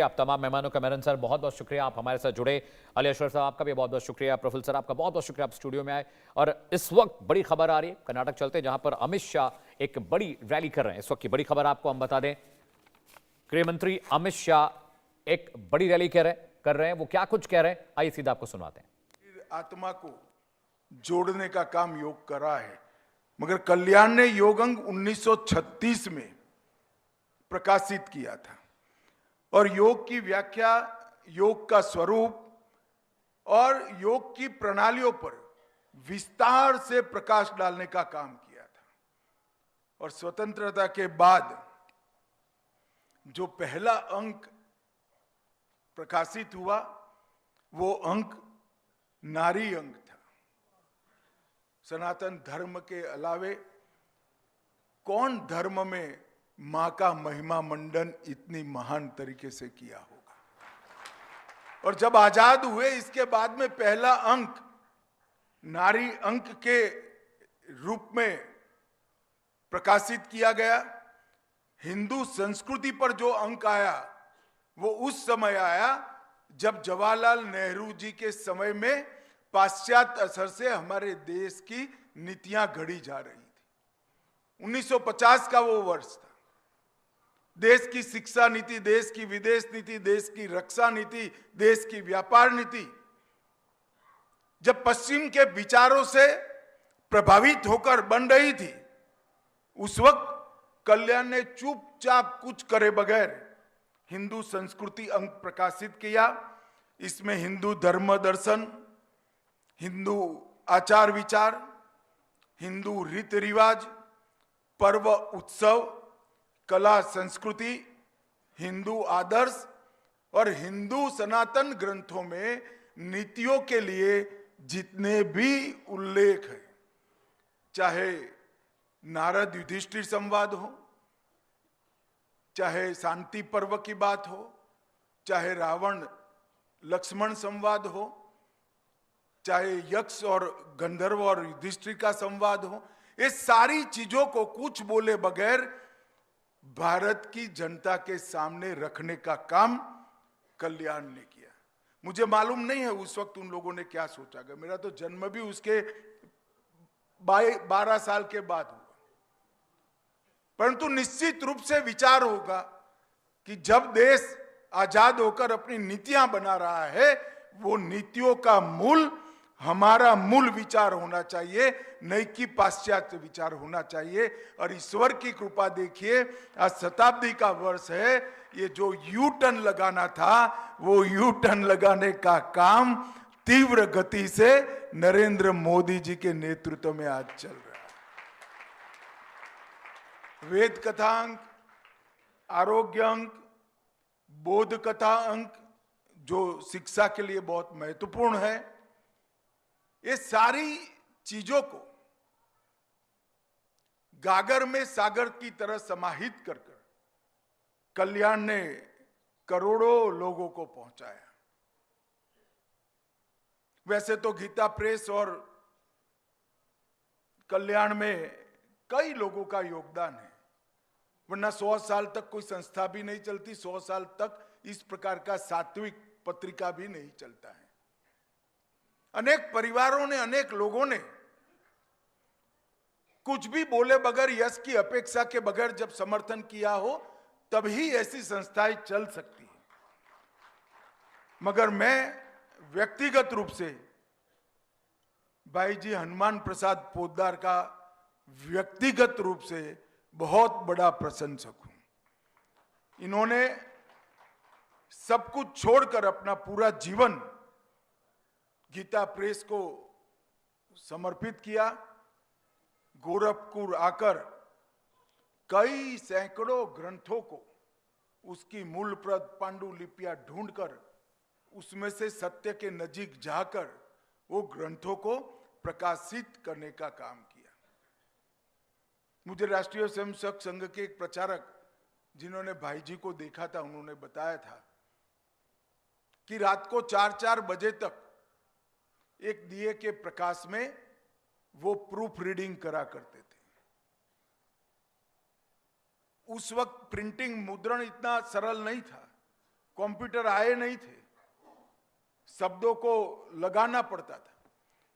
आप तमाम मेहमानों का मेरन सर बहुत बहुत शुक्रिया, आप हमारे साथ जुड़े। अली अशरफ साहब आपका भी बहुत बहुत शुक्रिया। प्रफुल्ल सर आपका बहुत बहुत शुक्रिया, आप स्टूडियो में आए। और इस वक्त बड़ी खबर आ रही है, कर्नाटक चलते हैं जहां पर अमित शाह एक बड़ी रैली कर रहे हैं। इस वक्त की बड़ी खबर आपको हम बता दें, गृह मंत्री अमित शाह एक बड़ी रैली कर रहे हैं। वो क्या कुछ कह रहे हैं, आइए सीधा आपको सुनाते हैं। आत्मा को जोड़ने का काम योग कर रहा है, मगर कल्याण ने योग अंग 1936 में प्रकाशित किया था और योग की व्याख्या, योग का स्वरूप और योग की प्रणालियों पर विस्तार से प्रकाश डालने का काम किया था। और स्वतंत्रता के बाद जो पहला अंक प्रकाशित हुआ वो अंक नारी अंक था। सनातन धर्म के अलावे कौन धर्म में मां का महिमा मंडन इतनी महान तरीके से किया होगा। और जब आजाद हुए इसके बाद में पहला अंक नारी अंक के रूप में प्रकाशित किया गया। हिंदू संस्कृति पर जो अंक आया वो उस समय आया जब जवाहरलाल नेहरू जी के समय में पाश्चात्य असर से हमारे देश की नीतियां घड़ी जा रही थी। 1950 का वो वर्ष था। देश की शिक्षा नीति, देश की विदेश नीति, देश की रक्षा नीति, देश की व्यापार नीति जब पश्चिम के विचारों से प्रभावित होकर बन रही थी, उस वक्त कल्याण ने चुपचाप कुछ करे बगैर हिंदू संस्कृति अंक प्रकाशित किया। इसमें हिंदू धर्म दर्शन, हिंदू आचार विचार, हिंदू रीति रिवाज, पर्व उत्सव, कला संस्कृति, हिंदू आदर्श और हिंदू सनातन ग्रंथों में नीतियों के लिए जितने भी उल्लेख है, चाहे नारद युधिष्ठिर संवाद हो, चाहे शांति पर्व की बात हो, चाहे रावण लक्ष्मण संवाद हो, चाहे यक्ष और गंधर्व और युधिष्ठिर का संवाद हो, ये सारी चीजों को कुछ बोले बगैर भारत की जनता के सामने रखने का काम कल्याण ने किया। मुझे मालूम नहीं है उस वक्त उन लोगों ने क्या सोचा। मेरा तो जन्म भी उसके 12 साल के बाद हुआ, परंतु निश्चित रूप से विचार होगा कि जब देश आजाद होकर अपनी नीतियां बना रहा है, वो नीतियों का मूल हमारा मूल विचार होना चाहिए, नहीं कि पाश्चात्य विचार होना चाहिए। और ईश्वर की कृपा देखिए, आज शताब्दी का वर्ष है। ये जो यू टर्न लगाना था, वो यू टर्न लगाने का काम तीव्र गति से नरेंद्र मोदी जी के नेतृत्व में आज चल रहा है। वेद कथा अंक, आरोग्य अंक, बोध कथा अंक जो शिक्षा के लिए बहुत महत्वपूर्ण है, ये सारी चीजों को गागर में सागर की तरह समाहित कर कल्याण ने करोड़ों लोगों को पहुंचाया। वैसे तो गीता प्रेस और कल्याण में कई लोगों का योगदान है, वरना 100 साल तक कोई संस्था भी नहीं चलती, 100 साल तक इस प्रकार का सात्विक पत्रिका भी नहीं चलता है। अनेक परिवारों ने, अनेक लोगों ने कुछ भी बोले बगैर, यश की अपेक्षा के बगैर जब समर्थन किया हो, तभी ऐसी संस्थाएं चल सकती है। मगर मैं व्यक्तिगत रूप से भाई जी हनुमान प्रसाद पोद्दार का व्यक्तिगत रूप से बहुत बड़ा प्रशंसक हूं। इन्होंने सब कुछ छोड़कर अपना पूरा जीवन गीता प्रेस को समर्पित किया। गोरखपुर आकर कई सैकड़ों ग्रंथों को उसकी मूल प्रत पांडुलिपियां ढूंढकर उसमें से सत्य के नजीक जाकर वो ग्रंथों को प्रकाशित करने का काम किया। मुझे राष्ट्रीय स्वयंसेवक संघ के एक प्रचारक जिन्होंने भाई जी को देखा था, उन्होंने बताया था कि रात को 4-4 बजे तक एक दिए के प्रकाश में वो प्रूफ रीडिंग करा करते थे। उस वक्त प्रिंटिंग, मुद्रण इतना सरल नहीं था। कंप्यूटर आए नहीं थे, शब्दों को लगाना पड़ता था।